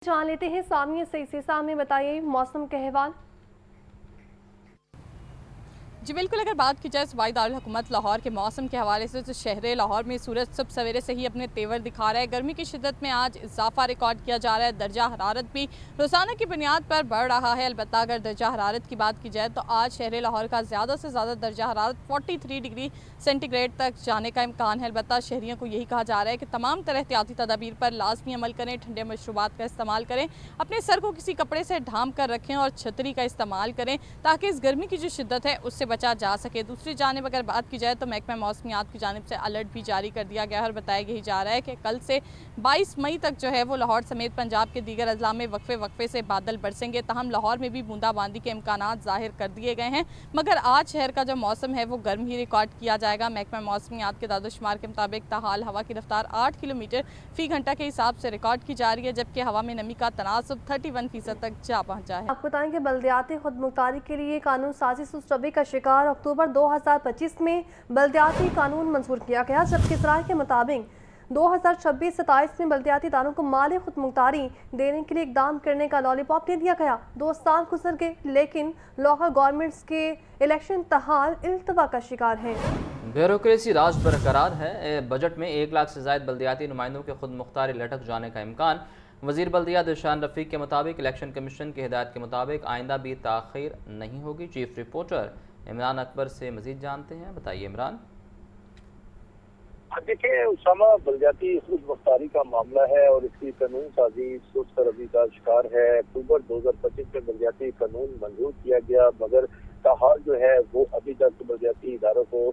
जान लेते हैं सामने से सामने बताइए मौसम के अहवाल। जी बिल्कुल, अगर बात की जाए सूबाई दारुल हुकूमत लाहौर के मौसम के हवाले से तो शहर लाहौर में सूरज सब सवेरे से ही अपने तेवर दिखा रहा है। गर्मी की शिद्दत में आज इजाफा रिकॉर्ड किया जा रहा है। दर्जा हरारत भी रोज़ाना की बुनियाद पर बढ़ रहा है। अलबत्ता अगर दर्जा हरारत की बात की जाए तो आज शहर लाहौर का ज़्यादा से ज़्यादा दर्जा हरारत 43 डिग्री सेंटीग्रेड तक जाने का इम्कान है। अलबत्ता शहरियों को यही कहा जा रहा है कि तमाम तरह एहतियाती तदाबीर पर लाजमी अमल करें, ठंडे मशरूबात का इस्तेमाल करें, अपने सर को किसी कपड़े से ढांप कर रखें और छतरी का इस्तेमाल करें ताकि इस गर्मी की जो शिद्दत है उससे बचा जा सके। दूसरी जानिब अगर बात की जाए तो महकमा मौसमियात की जानिब से अलर्ट भी जारी कर दिया गया है और बताया यही जा रहा है कि कल से 22 मई तक जो है वो लाहौर समेत पंजाब के दीगर अजला में वक्फे से बादल बरसेंगे। तहम लाहौर में भी बूंदाबांदी के इम्कानात जाहिर कर दिए गए हैं, मगर आज शहर का जो मौसम है वो गर्म ही रिकॉर्ड किया जाएगा। महकमा मौसमियात के दादोशुमार के मुताबिक ताहाल हवा की रफ्तार 8 किलोमीटर फी घंटा के हिसाब से रिकॉर्ड की जा रही है, जबकि हवा में नमी का तनासब 31% तक जा पहुँचा है। आपको बताएं कि बल्दियाती खुदमुख्तारी के लिए कानून साजी सुस्तरबी का शिकार अक्टूबर 2025 में बल्दियाती कानून मंजूर किया गया, जबकि इसराइल के मुताबिक 2026-27 में बल्दियाती इदारों को माली खुदमुख्तारी देने के लिए इकदाम करने का लॉलीपॉप दे दिया गया। 2 साल गुजर गए लेकिन लोकल गवर्नमेंट्स के इलेक्शन तहाल इल्तवा का शिकार हैं। ब्यूरोक्रेसी राज बरकरार है। बजट में 1 लाख से ज़ायद बल्दियाती नुमाइंदों के खुद मुख्तारी लटक जाने का इम्कान। वज़ीर बल्दिया दिलशान रफ़ीक के मुताबिक इलेक्शन कमीशन की हिदायत के मुताबिक आइंदा भी ताख़ीर नहीं होगी। चीफ रिपोर्टर इमरान अकबर से मज़ीद जानते हैं। बताइए इमरान। देखिए उसामा, बल्दियाती खुद मुख्तारी का मामला है और इसकी कानून साजी सुस्तरबी का शिकार है। अक्टूबर 2025 में बल्दियाती कानून मंजूर किया गया, मगर ताहाल जो है वो अभी तक बल्दियाती इदारों को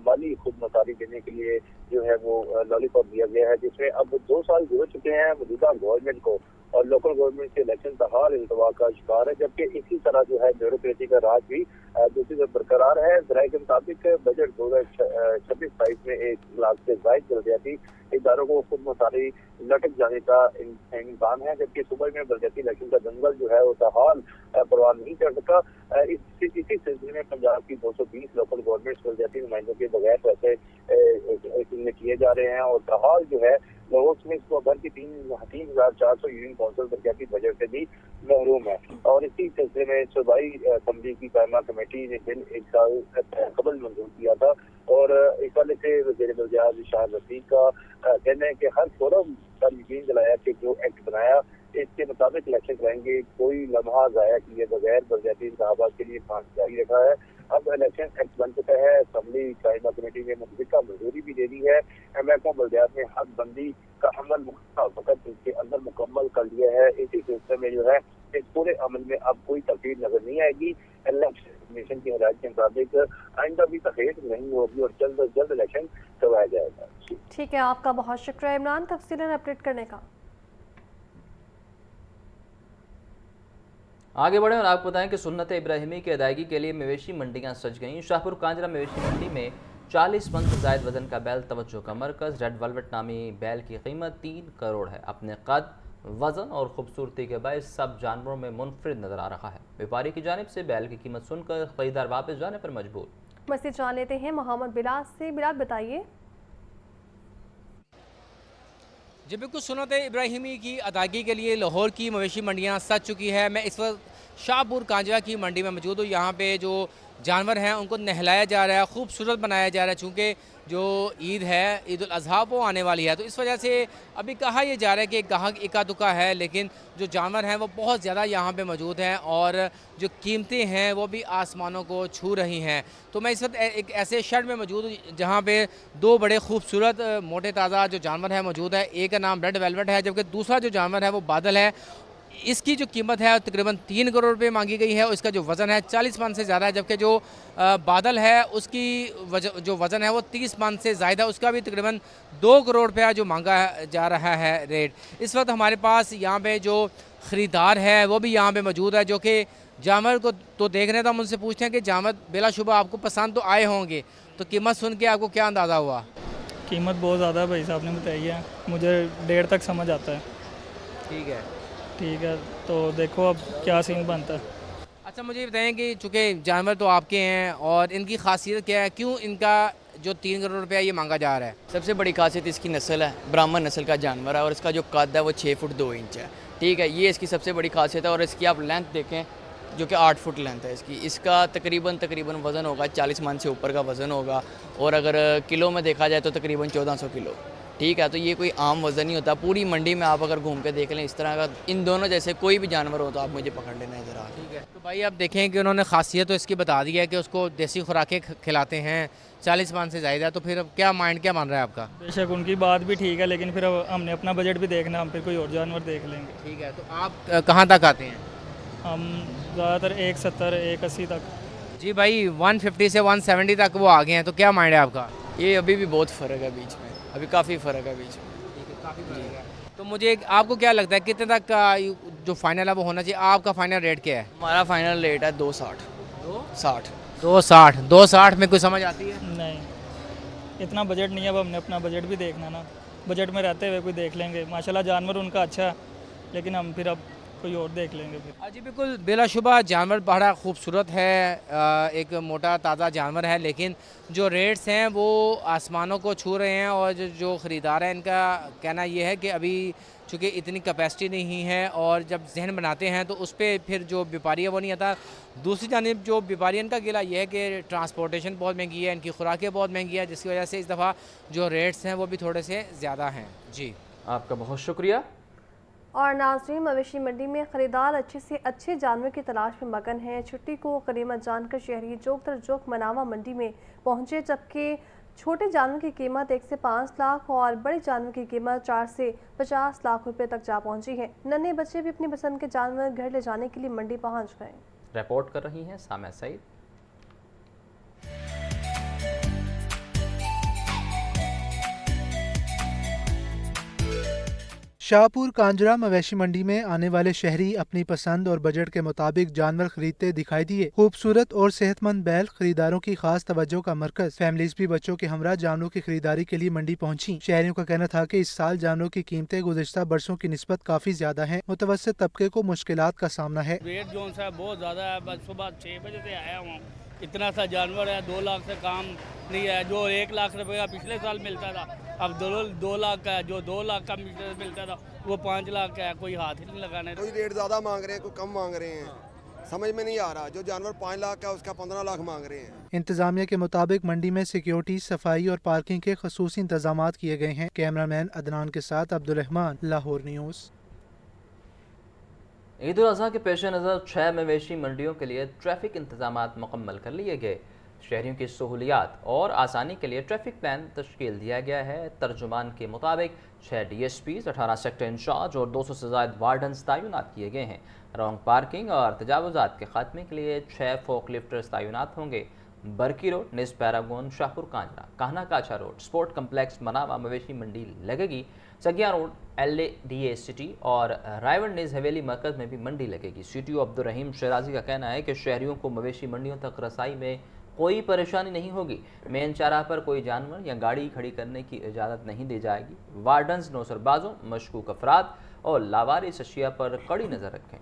माली खुद मुख्तारी देने के लिए जो है वो लॉलीपॉप दिया गया है, जिसमें अब 2 साल गुजर चुके हैं मौजूदा गवर्नमेंट को और लोकल गवर्नमेंट के इलेक्शन ताहाल इल्तवा का शिकार है। जबकि इसी तरह जो है ब्यूरोक्रेसी का राज भी दूसरी तरफ बरकरार है। जराये के मुताबिक बजट 2026-27 में 1 लाख से ज्यादा बल्दियाती इदारों को खुद मुख्तारी लटक जाने का इम्कान है, जबकि सूबे में बल्दियाती इलेक्शन का दंगल जो है वो ताहाल परवाह नहीं कर सका। इसी सिलसिले में पंजाब की 220 लोकल गवर्नमेंट बल्दियाती नुमाइंदों के बगैर पैसे किए जा रहे हैं और ताहाल जो है लाहौर में इसको भर की 3,400 यूनियन काउंसिल बल्दियाती बजट से भी महरूम है। और इसी सिलसिले में सूबाई असम्बली की कायमा कमेटी ने बिल 1 साल कबल मंजूर किया था और इस वाले से वज़ीर बल्दियात दिलशान रफ़ीक का कहना है कि हर फोरम पर यकीन दिलाया कि जो एक्ट बनाया इसके मुताबिक इलेक्शन कराएंगे, कोई लम्हा ज़ाया किए बगैर बल्दियाती इंतखाबात के लिए फांस जारी रखा है। अब इलेक्शन एक्ट बन चुका है, असम्बली कायमा कमेटी ने मुतबिका मंजूरी भी दे दी है। महकमा बल्दियात ने हद बंदी का अमल वक्त इसके अंदर मुकम्मल कर लिया है। इसी सिलसिले में जो है इस पूरे अमल में अब कोई तब्दील नजर नहीं आएगी। इलेक्शन कमीशन की हिदायत के मुताबिक आइंदा भी तखरीर नहीं होगी और जल्द अज जल्द इलेक्शन करवाया जाएगा। ठीक है, आपका बहुत शुक्रिया इमरान तफसीलन अपडेट करने का। आगे बढ़ें और आपको बताएं कि सुन्नत इब्राहिमी की अदायगी के लिए मवेशी मंडियां सज गईं। शाहपुर कांजरा मवेशी मंडी में 40 मन से ज़ायद वजन का बैल तवज्जो का मरकज़। रेड वेलवेट नामी बैल की कीमत 3 करोड़ है। अपने कद, वजन और खूबसूरती के बायस सब जानवरों में मुनफरिद नजर आ रहा है। व्यापारी की जानिब से बैल की कीमत सुनकर खरीदार वापस जाने पर मजबूर। मज़ीद जान लेते हैं मोहम्मद बिलाल से। बिलाल बताइए। जी बिल्कुल, सुन्नत इब्राहिमी की अदायगी के लिए लाहौर की मवेशी मंडियां सज चुकी है। मैं इस वक्त शाहपुर कांजरा की मंडी में मौजूद हूँ। यहाँ पे जो जानवर हैं उनको नहलाया जा रहा है, खूबसूरत बनाया जा रहा है। चूँकि जो ईद है, ईद उल अज़हा वो आने वाली है, तो इस वजह से अभी कहा यह जा रहा है कि गाहक इक्का दुक्का है, लेकिन जो जानवर हैं वो बहुत ज़्यादा यहाँ पे मौजूद हैं और जो कीमतें हैं वो भी आसमानों को छू रही हैं। तो मैं इस वक्त एक ऐसे शेड में मौजूद हूँ जहाँ पे 2 बड़े खूबसूरत मोटे ताज़ा जो जानवर हैं मौजूद है। एक का नाम रेड वेलवेट है, जबकि दूसरा जो जानवर है वो बादल है। इसकी जो कीमत है तकरीबन 3 करोड़ रुपये मांगी गई है और इसका जो वज़न है 40 मन से ज़्यादा है, जबकि जो बादल है उसकी जो वज़न है वो 30 मन से ज़्यादा है, उसका भी तकरीबन 2 करोड़ रुपया जो मांगा जा रहा है रेट। इस वक्त हमारे पास यहाँ पे जो ख़रीदार है वो भी यहाँ पे मौजूद है, जो कि जानवर को तो देख रहे हैं। तो हम उनसे पूछते हैं कि जानवर बिलाशुबा आपको पसंद तो आए होंगे, तो कीमत सुन के आपको क्या अंदाज़ा हुआ? कीमत बहुत ज़्यादा है भाई साहब ने बताई है, मुझे 1.5 तक समझ आता है। ठीक है, तो देखो अब क्या सीन बनता है। अच्छा, मुझे बताएं कि चूँकि जानवर तो आपके हैं और इनकी खासियत क्या है, क्यों इनका जो 3 करोड़ रुपया ये मांगा जा रहा है? सबसे बड़ी खासियत इसकी नस्ल है, ब्राह्मण नस्ल का जानवर है और इसका जो कद है वो 6 फुट 2 इंच है। ठीक है, ये इसकी सबसे बड़ी खासियत है। और इसकी आप लेंथ देखें जो कि 8 फुट लेंथ है इसकी। इसका तकरीबन वज़न होगा 40 मन से ऊपर का वज़न होगा, और अगर किलो में देखा जाए तो तकरीबन 1400 किलो। ठीक है, तो ये कोई आम वज़न नहीं होता। पूरी मंडी में आप अगर घूम के देख लें इस तरह का, इन दोनों जैसे कोई भी जानवर हो तो आप मुझे पकड़ लेना ज़रा। ठीक है, तो भाई आप देखें कि उन्होंने खासियत तो इसकी बता दी है कि उसको देसी खुराकें खिलाते हैं, 40 मन से ज़्यादा। तो फिर अब क्या माइंड क्या मान रहा है आपका? बेशक उनकी बात भी ठीक है, लेकिन फिर अब हमने अपना बजट भी देखना, हम फिर कोई और जानवर देख लेंगे। ठीक है, तो आप कहाँ तक आते हैं? हम ज़्यादातर 170 180 तक। जी भाई, 150 से 170 तक वो आ गए हैं, तो क्या माइंड है आपका? ये अभी भी बहुत फ़र्क है बीच में, अभी काफ़ी फ़र्क है बीच में। काफ़ी फ़र्क है। तो मुझे आपको क्या लगता है कितने तक का जो फाइनल है वो होना चाहिए? आपका फाइनल रेट क्या है? हमारा फाइनल रेट है 260। 260 में कुछ समझ आती है? नहीं, इतना बजट नहीं है। अब हमने अपना बजट भी देखना ना, बजट में रहते हुए कोई देख लेंगे। माशाल्लाह जानवर उनका अच्छा है, लेकिन हम फिर अब कोई और देख लेंगे फिर। जी बिल्कुल, बिलाशुबा जानवर बड़ा खूबसूरत है, एक मोटा ताज़ा जानवर है, लेकिन जो रेट्स हैं वो आसमानों को छू रहे हैं। और जो ख़रीदार हैं इनका कहना ये है कि अभी चूँकि इतनी कैपेसिटी नहीं है, और जब जहन बनाते हैं तो उस पर फिर जो व्यापारी है वो नहीं आता। दूसरी जानिब जो व्यापारी इनका गिला ये है कि ट्रांसपोर्टेशन बहुत महंगी है, इनकी खुराकें बहुत महंगी है, जिसकी वजह से इस दफ़ा जो रेट्स हैं वो भी थोड़े से ज़्यादा हैं। जी, आपका बहुत शुक्रिया। और नाज़रीन, मवेशी मंडी में ख़रीदार अच्छे से अच्छे जानवर की तलाश में मगन हैं। छुट्टी को गनीमत जानकर शहरी जोक दर जोक मनावा मंडी में पहुंचे, जबकि छोटे जानवर की कीमत 1 से 5 लाख और बड़े जानवर की कीमत 4 से 50 लाख रुपए तक जा पहुंची है। नन्हे बच्चे भी अपनी पसंद के जानवर घर ले जाने के लिए मंडी पहुंच गए। रिपोर्ट कर रही हैं सामिया सईद। शाहपुर कांजरा मवेशी मंडी में आने वाले शहरी अपनी पसंद और बजट के मुताबिक जानवर खरीदते दिखाई दिए। खूबसूरत और सेहतमंद बैल खरीदारों की खास तवज्जो का मरकज। फैमिलीज भी बच्चों के हमरा जानवरों की खरीदारी के लिए मंडी पहुंची। शहरियों का कहना था कि इस साल जानवरों की कीमतें गुज़िश्ता बरसों की निस्बत काफी ज्यादा हैं। मुतवस्सित तबके को मुश्किलात का सामना है। रेट जो है बहुत ज़्यादा है। बस सुबह 6 बजे से आया हूँ, इतना सा जानवर है, 2 लाख से काम नहीं है। जो 1 लाख रुपये का पिछले साल मिलता था, अब 2 लाख का है। जो 2 लाख का मिलता था वो 5 लाख का है। कोई हाथ ही नहीं लगाने। कोई रेट ज़्यादा मांग रहे हैं, कोई कम मांग रहे हैं, समझ में नहीं आ रहा। जो जानवर 5 लाख का उसका 15 लाख मांग रहे हैं। इंतजामिया के मुताबिक मंडी में सिक्योरिटी, सफाई और पार्किंग के खसूसी इंतजाम किए गए हैं। कैमरामैन अदनान के साथ अब्दुल रहमान, लाहौर न्यूज़। ईद उल अज़हा के पेश नज़र 6 मवेशी मंडियों के लिए ट्रैफिक इंतजाम मुकम्मल कर लिए गए। शहरियों की सहूलियात और आसानी के लिए ट्रैफिक प्लान तश्कील दिया गया है। तर्जुमान के मुताबिक 6 DSPs, 18 सेक्टर इंचार्ज और 200 से ज़ायद वार्डन्स तैनात किए गए हैं। रॉन्ग पार्किंग और तजावुज़ात के खात्मे के लिए 6 फोकलिफ्टर्स तैनात होंगे। बरकी रोड, निस पैरागोन, शाहपुर कांजरा, कहना काछा रोड, स्पोर्ट कम्प्लेक्स मनावा मवेशी मंडी लगेगी। सगिया रोड, LADA सिटी और रायवंडीज हवेली मरकज़ में भी मंडी लगेगी। CTO अब्दुर्रहीम शराजी का कहना है कि शहरियों को मवेशी मंडियों तक रसाई में कोई परेशानी नहीं होगी। मेन चाराह पर कोई जानवर या गाड़ी खड़ी करने की इजाज़त नहीं दी जाएगी। वार्डन्स नौसरबाजों, मशकूक अफराद और लावारिस अशिया पर कड़ी नज़र रखें।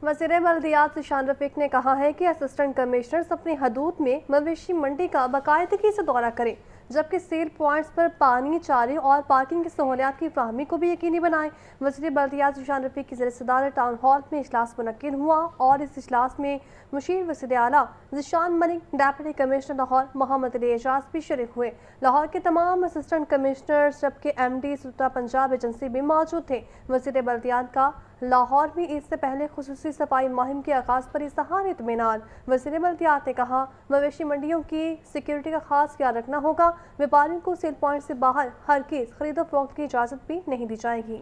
वज़ीर बल्दियात ज़िशान रफ़ीक ने कहा है कि असिस्टेंट कमिश्नर्स अपनी हदूद में मवेशी मंडी का बाकायदगी से दौरा करें, जबकि सेल पॉइंट्स पर पानी, चारे और पार्किंग की सहूलियात की फराहमी को भी यकीनी बनाएं। वज़ीर बल्दियात ज़िशान रफ़ीक की ज़ेर-ए-सदारत टाउन हॉल में इजलास मुनक्किद हुआ और इस इजलास में मुशीर वज़ीर आला ज़िशान मलिक, डेप्यूटी कमिश्नर लाहौर मोहम्मद अली एजाज भी शरीक हुए। लाहौर के तमाम असिस्टेंट कमिश्नर्स जबकि MD सुल्तान पंजाब एजेंसी भी मौजूद थे। वज़ीर बल्दियात का लाहौर में ईद से पहले खुसूसी सफाई मुहिम के आगाज़ पर इज़हार इत्मीनान। वज़ीर बल्दियात ने कहा, मवेशी मंडियों की सिक्योरिटी का खास ख्याल रखना होगा। व्यापारियों को सेल पॉइंट से बाहर हरगिज़ खरीदो फरोख्त की इजाज़त भी नहीं दी जाएगी।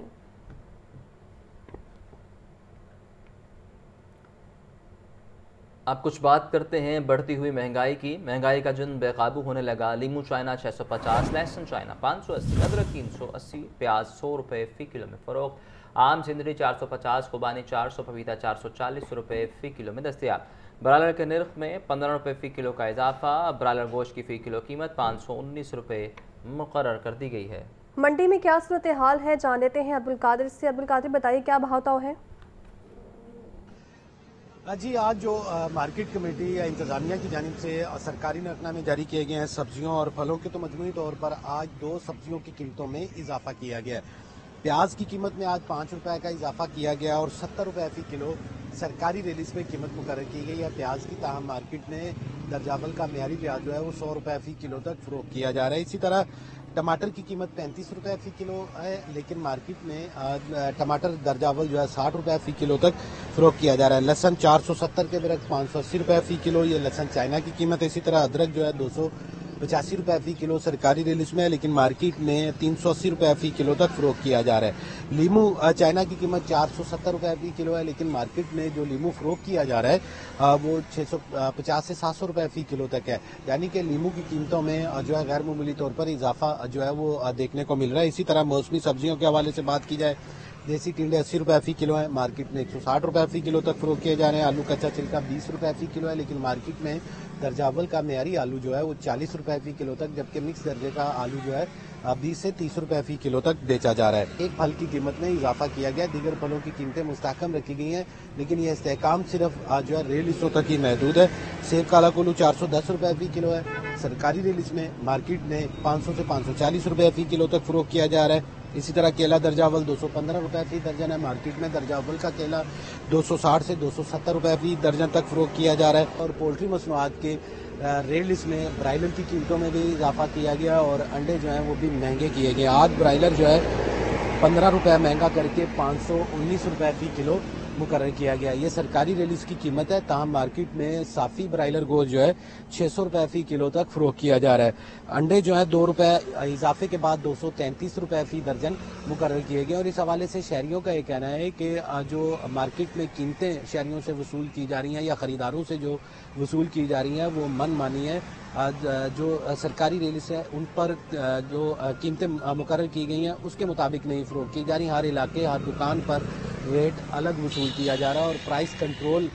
अब कुछ बात करते हैं बढ़ती हुई महंगाई की। महंगाई का जुन बेकाबू होने लगा। लीमू चाइना 650, लहसुन चाइना 580, अदरक 380, प्याज 100 रुपये फ़ी किलो में फ़रोख्त, आम सिंदरी 450, खुबानी 400, पपीता 440 रुपये फ़ी किलो में दस्तयाब। ब्रायलर के निर्ख में 15 रुपये फ़ी किलो का इजाफा। ब्रायलर गोश्त की फ़ी किलो कीमत 519 रुपये मुकर्रर कर दी गई है। मंडी में क्या सूरत हाल है जान लेते हैं अब्दुल कादिर से। अब्दुल कादिर बताइए क्या भाव ताव है? जी आज जो मार्केट कमेटी या इंतजामिया की जानिब से सरकारी नकनामे जारी किए गए हैं सब्जियों और फलों के, तो मजमूई तौर पर आज 2 सब्जियों की कीमतों में इजाफा किया गया है। प्याज की कीमत में आज 5 रुपए का इजाफा किया गया और 70 रुपए फी किलो सरकारी रिलीज में कीमत मुकर्रर की गई है प्याज की। ताहम मार्केट में दर्जावल का मेयारी प्याज जो है वो 100 रुपए फी किलो तक फरोख्त किया जा रहा है। इसी तरह टमाटर की कीमत 35 रुपए फी किलो है, लेकिन मार्केट में टमाटर दर्जावल जो है 60 रुपए फी किलो तक फरोख्त किया जा रहा है। लहसन 470 के बरक 580 रुपए फी किलो, ये लहसन चाइना की कीमत है। इसी तरह अदरक जो है 285 रुपए फी किलो सरकारी रिलीज में है, लेकिन मार्केट में 380 रुपए फी किलो तक फरोख्त किया जा रहा है। लीमू चाइना की कीमत 470 रुपए फी किलो है, लेकिन मार्केट में जो लीमू फरोख्त किया जा रहा है वो 650 से 700 रुपए फी किलो तक है। यानी कि लीमू की कीमतों में जो है गैर मामूली तौर पर इजाफा जो है वो देखने को मिल रहा है। इसी तरह मौसमी सब्जियों के हवाले से बात की जाए, देसी टिंडे 80 रुपए फी किलो है, मार्केट में 160 रुपए फी किलो तक फरोख्त किए जा रहे हैं। आलू कच्चा छिलका 20 रुपए फी किलो है, लेकिन मार्केट में दर्जावल का मेयारी आलू जो है वो 40 रुपए फी किलो तक, जबकि मिक्स दर्जे का आलू जो है 20 से 30 रुपए फी किलो तक बेचा जा रहा है। एक फल की कीमत में इजाफा किया गया, दीगर फलों की कीमतें मुस्तहकम रखी गई हैं, लेकिन यह इस्तेहकाम सिर्फ जो है रेल लिस्टों तक ही महदूद है। सेब काला कोल्हू 410 रुपए फी किलो है, सरकारी रिलीज में मार्केट में 500 से 540 रुपए फी किलो तक फरोख्त किया जा रहा है। इसी तरह केला दर्जावल 215 रुपए फी दर्जन है, मार्केट में दर्जावल का केला 260 से 270 रुपए फी दर्जन तक फरोख्त किया जा रहा है। और पोल्ट्री मसनूआत के रेट लिस्ट में ब्रायलर की कीमतों में भी इजाफा किया गया और अंडे जो हैं वो भी महंगे किए गए। आज ब्रायलर जो है 15 रुपए महंगा करके 519 रुपए फी किलो मुकर्रर किया गया। ये सरकारी रिलीज की कीमत है, ताहम मार्केट में साफी ब्रायलर गोश्त जो है 600 रुपए फी किलो तक फरोख्त किया जा रहा है। अंडे जो है 2 रुपए इजाफे के बाद 233 रुपए फी दर्जन मुकर्रर किए गए। और इस हवाले से शहरियों का ये कहना है कि जो मार्केट में कीमतें शहरियों से वसूल की जा रही हैं या खरीदारों से जो वसूल की जा रही हैं वो मनमानी है। जो सरकारी रिलीज है उन पर जो कीमतें मुकर्रर की गई हैं उसके मुताबिक नहीं फरोख्त की जा रही। हर इलाके हर दुकान पर रेट अलग वसूल किया जा रहा है और प्राइस कंट्रोल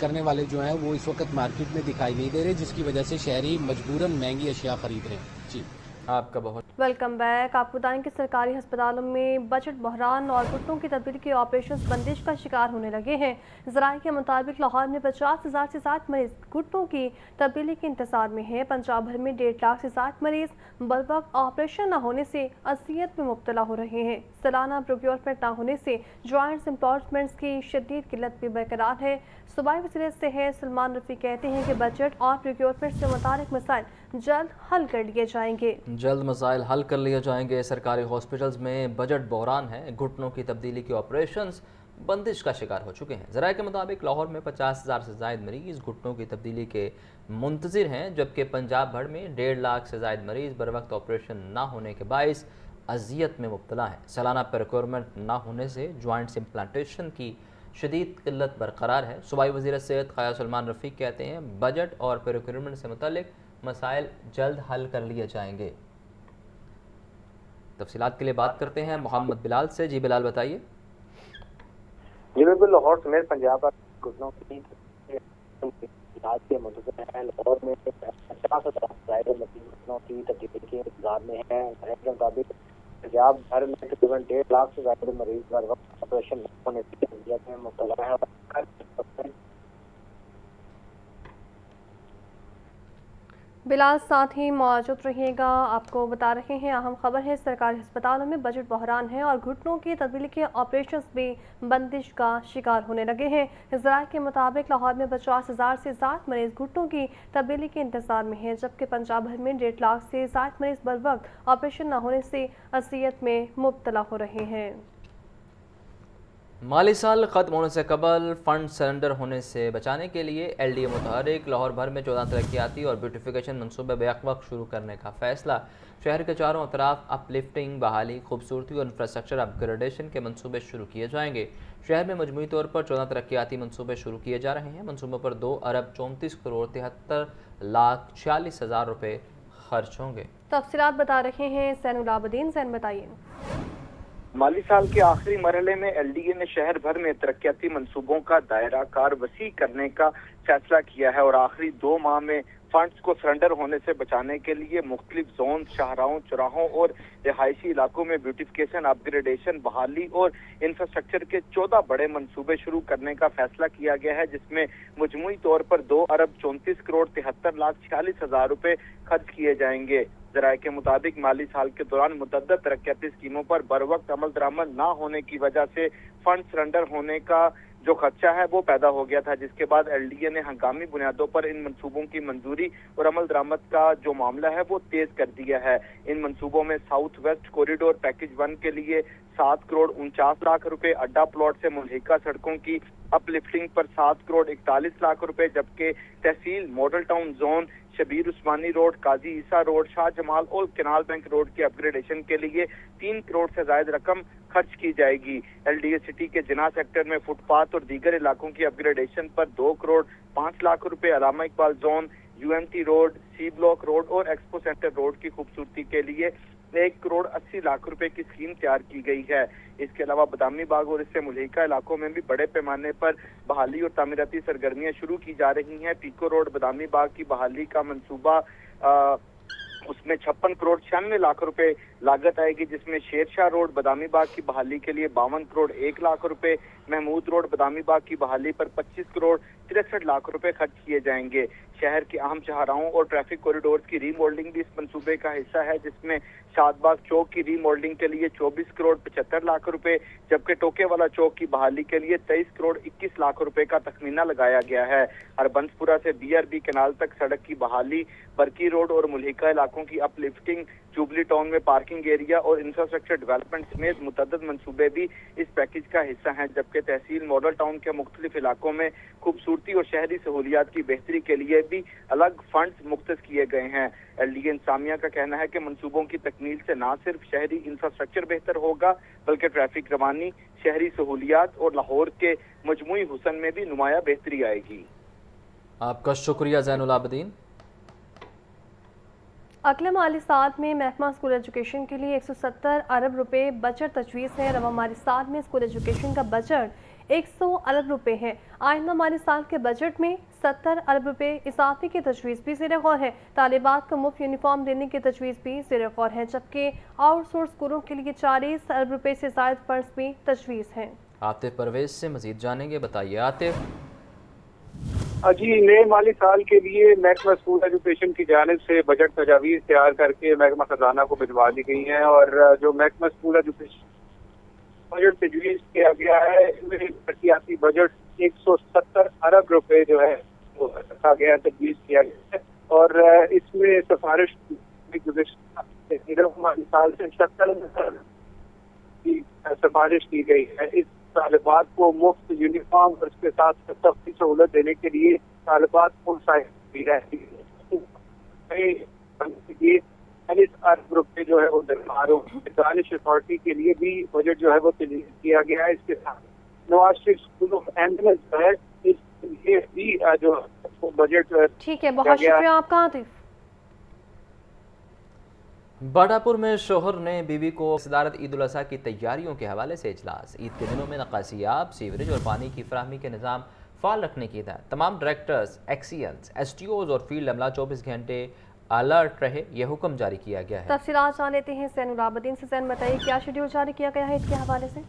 करने वाले जो हैं वो इस वक्त मार्केट में दिखाई नहीं दे रहे, जिसकी वजह से शहरी मजबूरन महंगी अशिया खरीद रहे हैं। जी आपका बहुत वेलकम बैक। आपको बताएं कि सरकारी अस्पतालों में बजट बहरान और घुटनों की तब्दीली के ऑपरेशन बंदिश का शिकार होने लगे हैं। ज़राए के मुताबिक लाहौर में 50,000 से ज़्यादा मरीज घुटनों की तब्दीली के इंतजार में हैं। पंजाब भर में 1.5 लाख से ज़्यादा मरीज बरवक्त ऑपरेशन न होने से अजियत में मुब्तला हो रहे हैं। सालाना प्रोक्योरमेंट न होने से जॉइंट्स एम्प्लॉयमेंट्स की शदीद किल्लत भी बरकरार है। सूबाई वज़ीर सेहत सलमान रफ़ी कहते हैं कि बजट और प्रोक्योरमेंट से मुताल्लिक़ मसाइल जल्द हल कर लिए जाएंगे। जल्द मसाइल हल कर लिए जाएंगे। सरकारी हॉस्पिटल्स में बजट बहरान है, घुटनों की तब्दीली के ऑपरेशंस बंदिश का शिकार हो चुके हैं। ज़राए के मुताबिक लाहौर में 50,000 से ज़ायद मरीज़ घुटनों की तब्दीली के मुंतज़िर हैं, जबकि पंजाब भर में 1.5 लाख से ज़ायद मरीज़ बर वक्त ऑपरेशन ना होने के बाइस अजियत में मुब्तला है। सालाना प्रोक्योरमेंट ना होने से जॉइंट्स इम्प्लांटेशन की शदीद किल्लत बरकरार है। सूबाई वज़ीर सेहत ख्वाजा सलमान रफ़ीक कहते हैं बजट और प्रोक्योरमेंट से मुतल्लिक़ मसाइल जल्द हल कर लिए जाएंगे। तफसीलात के लिए बात करते हैं मोहम्मद बिलाल से। जी बिलाल बताइए। जी बिल्कुल, लाहौर समेत पंजाब का घुटनों की इलाज के मुंतज़िर है। लाहौर में 50,000 घुटनों की तब्दीली के इंतजार में है। के मुताबिक पंजाब भर में तकरीबन 1.5 लाख से ज़्यादा मरीज बर वक्त ऑपरेशन होने की अजियत में मुब्तला है। बिलाल साथ ही मौजूद रहिएगा। आपको बता रहे हैं अहम खबर है, सरकारी अस्पतालों में बजट बहरान है और घुटनों की तब्दीली के ऑपरेशंस भी बंदिश का शिकार होने लगे हैं। ज़राए के मुताबिक लाहौर में 50,000 से ज़्यादा मरीज घुटनों की तब्दीली के इंतजार में हैं, जबकि पंजाब भर में 1.5 लाख से ज़्यादा मरीज बर वक्त ऑपरेशन न होने से अजियत में मुब्तला हो रहे हैं। माली साल ख़त्म होने से कबल फ़ंड सरेंडर होने से बचाने के लिए LDA मुतहरिक लाहौर भर में 14 तरक्याती और ब्यूटिफिकेशन मनसूबे बेवक्त शुरू करने का फ़ैसला। शहर के चारों अतराफ अपलिफ्टिंग, बहाली, खूबसूरती और इंफ्रास्ट्रक्चर अपग्रेडेशन के मनसूबे शुरू किए जाएंगे। शहर में मजमूई तौर पर 14 तरक्याती मनसूबे शुरू किए जा रहे हैं। मनसूबों पर 2 अरब 34 करोड़ 73 लाख 46 हज़ार रुपये खर्च होंगे। तफसीलात बता रहे हैं सैनुल आबदीन। सैन बताइए। माली साल के आखिरी मरहले में LDA ने शहर भर में तरक्याती मंसूबों का दायरा कार वसी करने का फैसला किया है और आखिरी 2 माह में फंड्स को सरेंडर होने से बचाने के लिए मुख्तलिफ जोन, शाहराहों, चौराहों और रिहायशी इलाकों में ब्यूटिफिकेशन, अपग्रेडेशन, बहाली और इंफ्रास्ट्रक्चर के 14 बड़े मंसूबे शुरू करने का फैसला किया गया है, जिसमें मजमूई तौर पर 2,34,73,46,000 रुपए खर्च किए जाएंगे। जराये के मुताबिक माली साल के दौरान मुतअद्दिद तरक्याती स्कीमों पर बरवक्त अमल दरामद न होने की वजह से फंड सरेंडर होने का जो खर्चा है वो पैदा हो गया था, जिसके बाद LDA ने हंगामी बुनियादों पर इन मंसूबों की मंजूरी और अमल दरामद का जो मामला है वो तेज कर दिया है। इन मंसूबों में साउथ वेस्ट कॉरिडोर पैकेज 1 के लिए 7,49,00,000 रुपए, अड्डा प्लॉट से मुल्हिका सड़कों की अपलिफ्टिंग पर 7,41,00,000 रुपए, जबकि तहसील मॉडल टाउन जोन, शबीर उस्मानी रोड, काजी ईसा रोड, शाह जमाल और कैनाल बैंक रोड के अपग्रेडेशन के लिए 3 करोड़ से ज्यादा रकम खर्च की जाएगी। LDA सिटी के जिना सेक्टर में फुटपाथ और दीगर इलाकों की अपग्रेडेशन पर 2,05,00,000 रुपए, Allama Iqbal zone, UMT road, C block road और एक्सपो सेंटर रोड की खूबसूरती के लिए 1,80,00,000 रुपए की स्कीम तैयार की गई है। इसके अलावा बदामी बाग और इससे मुल्हिका इलाकों में भी बड़े पैमाने पर बहाली और तामीराती सरगर्मियां शुरू की जा रही हैं। पीको रोड बदामी बाग की बहाली का मंसूबा उसमें 56,96,00,000 रुपए लागत आएगी, जिसमें शेरशाह रोड बदामी बाग की बहाली के लिए 52,01,00,000 रुपए, महमूद रोड बदामी बाग की बहाली पर 25,63,00,000 रुपए खर्च किए जाएंगे। शहर के अहम शाहराहों और ट्रैफिक कॉरिडोर्स की रीमॉडलिंग भी इस मंसूबे का हिस्सा है, जिसमें शादबाग चौक की रीमॉडलिंग के लिए 24,75,00,000 रुपए, जबकि टोकेवाला चौक की बहाली के लिए 23,21,00,000 रुपए का तखमीना लगाया गया है। हरबंसपुरा से BRB कैनाल तक सड़क की बहाली, बरकी रोड और मुल्हिका इलाकों की अपलिफ्टिंग, जुबली टाउन में पार्किंग एरिया और इंफ्रास्ट्रक्चर डेवलपमेंट समेत मुतअद्दिद मंसूबे भी इस पैकेज का हिस्सा हैं, जबकि तहसील मॉडल टाउन के मुख्तलिफ इलाकों में खूबसूरती और शहरी सहूलियात की बेहतरी के लिए भी अलग फंड्स मुख्तस किए गए हैं। LDA इंतजामिया का कहना है कि मंसूबों की तकमील से न सिर्फ शहरी इंफ्रास्ट्रक्चर बेहतर होगा, बल्कि ट्रैफिक रवानी, शहरी सहूलियात और लाहौर के मजमूई हुसन में भी नुमाया बेहतरी आएगी। आपका शुक्रिया ज़ैनुल आबदीन। अगले माली साल में महकमा स्कूल एजुकेशन के लिए 170 अरब रुपए बजट तजवीज़ है। रवा माली साल में स्कूल एजुकेशन का बजट 100 अरब रुपए है। आइंदा माली साल के बजट में 70 अरब रुपए इजाफे की तजवीज़ भी ज़ेर गौर है। तालिबात को मुफ्त यूनिफॉर्म देने की तजवीज़ भी ज़ेर गौर है, जबकि आउटसोर्स स्कूलों के लिए 40 अरब रुपए से ज़ायद फंड्स भी तजवीज़ हैं। आतिफ परवेज से मजीद जानेंगे, बताइए आतिफ। जी, नए माली साल के लिए महकमा स्कूल एजुकेशन की जानिब से बजट तजावीज़ तैयार करके महकमा खजाना को भिजवा दी गई हैं, और जो महकमा स्कूल एजुकेशन बजट तजवीज़ किया गया है, इसमें तरक्याती बजट 170 अरब रुपए जो है वो रखा गया, तजवीज़ किया गया है, और इसमें सिफारिश माली साल से 70 की सिफारिश की गई है। इस तालिबात को मुफ्त यूनिफॉर्म और उसके साथ सख्ती सहूलत देने के लिए तालिबात को 40 अरब रुपए जो है वो दरकारों दानिश अथॉरिटी के लिए भी बजट जो है वो तजवीज़ किया गया है। इसके साथ Nawaz Sharif school of ambulance जो है इसके लिए भी जो बजट ठीक है, बहुत शुक्रिया आपका आतिफ। बाडापुर में शोहर ने बीवी को सदारत ईद उल अज़हा की तैयारियों के हवाले से इजलास। ईद के दिनों में नकासियाब, सीवरेज और पानी की फराहमी के निज़ाम फ़ाल रखने की हिदायत। तमाम डायरेक्टर्स, एक्सीएंस, STOs और फील्ड अमला 24 घंटे अलर्ट रहे, यह हुक्म जारी किया गया है। तफसीलात जान लेते हैं ज़ैनुल आबदीन से। ज़ैन, बताइए क्या शेड्यूल जारी किया गया है ईद के हवाले से?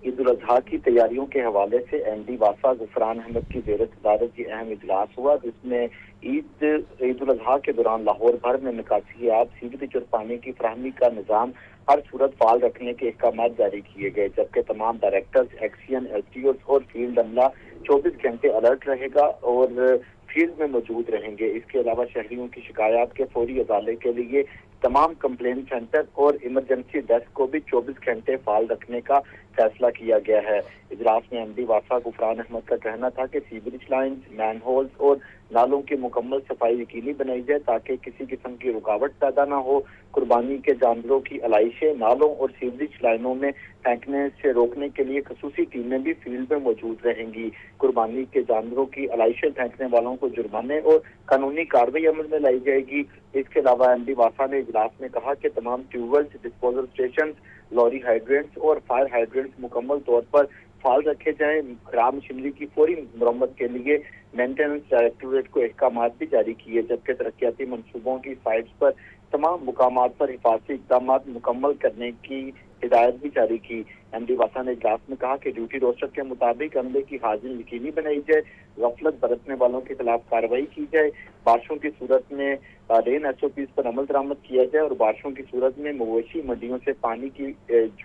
ईद उल अजहा की तैयारियों के हवाले से MD वासा गुफरान अहमद की ज़ेर सदारत ये अहम इजलास हुआ, जिसमें ईद उल अजहा के दौरान लाहौर भर में निकासियाब, सीवरेज और पानी की फराहमी का निज़ाम हर सूरत फाल रखने के अहकाम जारी किए गए, जबकि तमाम डायरेक्टर्स, एक्सीएन, STOs और फील्ड अमला 24 घंटे अलर्ट रहेगा और फील्ड में मौजूद रहेंगे। इसके अलावा शहरियों की शिकायत के फौरी अजाले के लिए तमाम कंप्लेंट सेंटर और इमरजेंसी डेस्क को भी 24 घंटे फाल रखने का फैसला किया गया है। इजलास में MD वासा गुफरान अहमद का कहना था कि सीवरेज लाइन्स, मैनहोल्स और नालों की मुकम्मल सफाई यकीनी बनाई जाए ताकि किसी किस्म की रुकावट पैदा न हो। कुर्बानी के जानवरों की अलाइशें नालों और सीवरेज लाइनों में फेंकने से रोकने के लिए खसूसी टीमें भी फील्ड में मौजूद रहेंगी। कुर्बानी के जानवरों की अलाइशें फेंकने वालों को जुर्माने और कानूनी कार्रवाई अमल में लाई जाएगी। इसके अलावा MD वासा ने इजलास में कहा कि तमाम tubewells, disposal station, lorry hydrants और फायर हाइड्रेंट्स मुकम्मल तौर पर फाल रखे जाएं। खराब मशीनरी की फौरी मरम्मत के लिए मेंटेनेंस डायरेक्टोरेट को अहकाम भी जारी किए, जबकि तरक्याती मनसूबों की साइट्स पर तमाम मुकामात पर हिफाजती इक़दाम मुकम्मल करने की हिदायत भी जारी की। एमडी वासा ने इजलास में कहा कि ड्यूटी रोस्टर के मुताबिक अमले की हाजिरी यकीनी बनाई जाए, गफलत बरतने वालों के खिलाफ कार्रवाई की जाए, बारिशों की सूरत में रेन SOPs पर अमल दरामद किया जाए और बारिशों की सूरत में मवेशी मंडियों से पानी की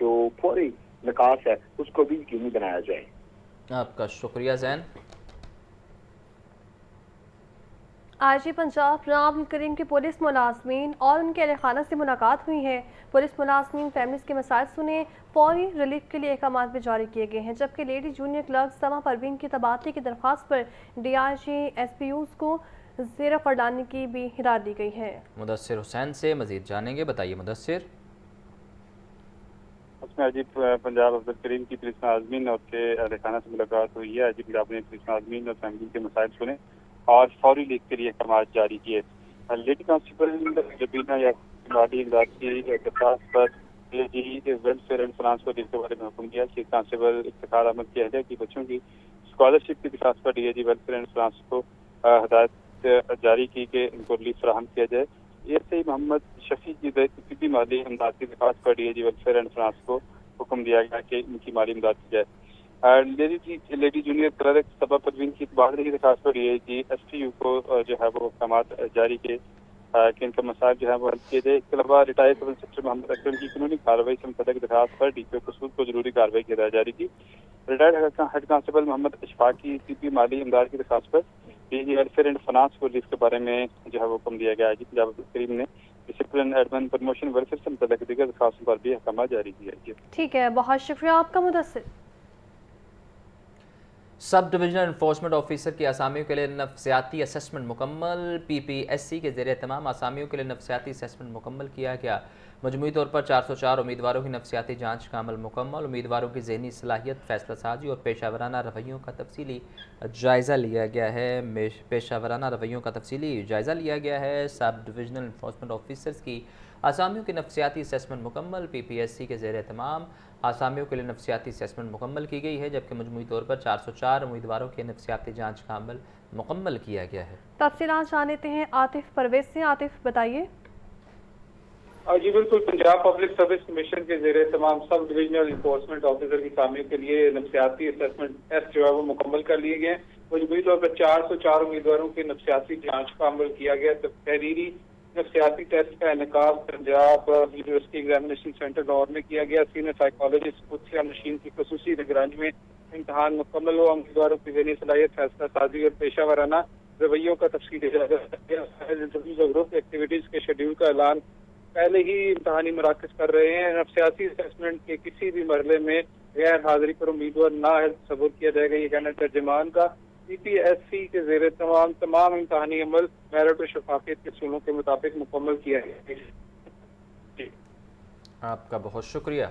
जो फौरी निकास है उसको भी यकीनी बनाया जाए। आपका शुक्रिया जैन। आईजी पंजाब राम करीम के पुलिस मुलाजमीन और उनके अहल खाना से मुलाकात हुई है। पुलिस मुलाजमीन फैमिलीज के मसाइल सुने, फौरी रिलीफ के लिए अहकाम भी जारी किए गए हैं, जबकि लेडी जूनियर क्लर्क समा परवीन की तबादले की दरख्वास्त पर DIG SPUs को ज़ेर पर डालने की भी हिदायत दी गई है। मुदस्सिर हुसैन से मजीद जानेंगे, बताइए मुदस्सिर। उसमें अजीब पंजाब अब्दुल करीम की पुलिस मुलाजमीन और के अहल खाना से मुलाकात हुई है। अजीब पंजाब ने पुलिस मुलाजमीन और फैमिली के मसाइल सुने और फौरी लीक के लिए अहकाम जारी किए। लेडी कांस्टेबल जबीना या माली इमदाद की दरखास्त पर DIG वेलफेयर एंड फाइनेंस को के बारे में हुक्म दिया। चीफ कांस्टेबल इफ्तिखार अहमद की अहलिया की बच्चों की स्कॉलरशिप की दरखास्त पर DIG वेलफेयर एंड फाइनेंस को हदायत जारी की कि इनको रिलीफ फराहम किया जाए। ASI मोहम्मद शफी की तिब्बी माली इमदाद की दरखास्त पर DIG वेलफेयर एंड फाइनेंस को हुक्म दिया गया कि इनकी माली इमदाद की जाए। लेडी जूनियर क्लर्क सबा परवीन की तबादले की दरखास्त पर DIG SPU को जो है वो अहकाम जारी किए कि इनका मसाइल जो है वो हल किए जाए। इसके अलावा retired sub inspector Mohammad Akram की कानूनी कार्रवाई से मुतल्लिक दरखास्त पर DPO कसूर को जरूरी कार्रवाई की हिदायत जारी की। Retired head constable Mohammad Ashfaq की तिब्बी माली इमदाद की दरखास्त पर DIG वेलफेयर एंड फाइनेंस को रिलीफ के बारे में जो है वो हुक्म दिया गया है। पंजाब अब्दुल करीम ने डिसिप्लिन एडमिन प्रमोशन वेलफेयर से मुतल्लिक दीगर दरखास्तों पर भी अहकाम जारी किया है। ठीक है, बहुत शुक्रिया आपका Mudassir. Sub divisional enforcement officer की आसामियों के लिए नफ्सियाती असेसमेंट मुकम्मल। PPSC के ज़रिए तमाम आसामियों के लिए नफ्सियाती असेसमेंट मुकम्मल किया गया। मजमूई तौर पर 404 उम्मीदवारों की नफ्सियाती जांच का अमल मुकम्मल। उम्मीदवारों की ज़हनी सलाहियत, फैसला साजी और पेशावराना रवैयों का तफसीली जायज़ा लिया गया है। पेशावराना रवैयों का तफसीली जायज़ा लिया गया है। सब डिविजनल इन्फोर्समेंट ऑफिसर्स की आसामियों की नफ्सियाती असेसमेंट मुकम्मल। PPSC के ज़रिए तमाम आसामियों के लिए नफ्सियाती असेसमेंट मुकम्मल की गई है, जबकि मजमूई तौर पर 404 उम्मीदवारों के नफ्सियाती जांच का अमल मुकम्मल किया गया है। तफसीलात जान लेते हैं आतिफ परवेज से। आतिफ बताइए। जी बिल्कुल, पंजाब पब्लिक सर्विस कमीशन के ज़रिए तमाम सब डिविजनल इन्फोर्समेंट ऑफिसर की आसामियों के लिए नफ्सियाती असेसमेंट टेस्ट जो है वो मुकम्मल कर लिए गए। मजमूई तौर पर 404 उम्मीदवारों की नफ्सियाती जाँच का अमल किया गया। तहरीरी नफ्सियाती टेस्ट का इनेकाद Punjab university examination centre Lahore में किया गया। सीनियर साइकोलॉजिस्ट कुत्सिया नशीन की खसूसी निगरानी में इम्तहान मुकम्मल हुआ। उम्मीदवारों की ज़हनी सलाहियत, फैसला साजी और पेशावराना रवैयों का तफसीली ग्रुप एक्टिविटीज़ के शेड्यूल का ऐलान पहले ही इम्तहानी मराकज़ कर रहे हैं। नफ्सियाती असेसमेंट के किसी भी मरहले में गैर हाजिरी पर उम्मीदवार नाअहल तस्वुर किया जाएगा। ये कहना तर्जमान का। PPSC के ज़रिए तमाम इम्तहानी अमल मेरिट और शफाफियत के असूलों के मुताबिक मुकम्मल किया गया है। आपका बहुत शुक्रिया।